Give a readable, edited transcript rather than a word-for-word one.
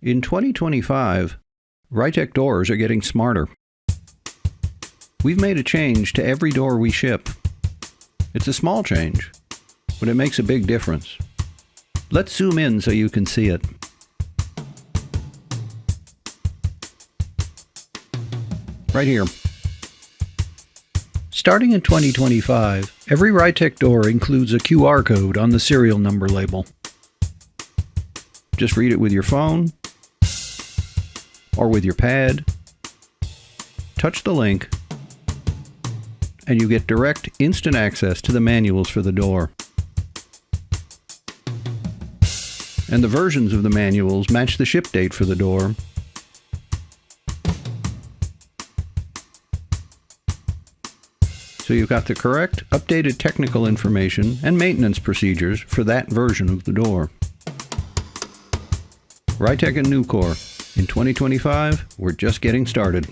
In 2025, Rytec doors are getting smarter. We've made a change to every door we ship. It's a small change, but it makes a big difference. Let's zoom in so you can see it. Right here. Starting in 2025, every Rytec door includes a QR code on the serial number label. Just read it with your phone or with your pad, touch the link, and you get direct, instant access to the manuals for the door. And the versions of the manuals match the ship date for the door. So you've got the correct, updated technical information and maintenance procedures for that version of the door. Rytec and Nucor. In 2025, we're just getting started.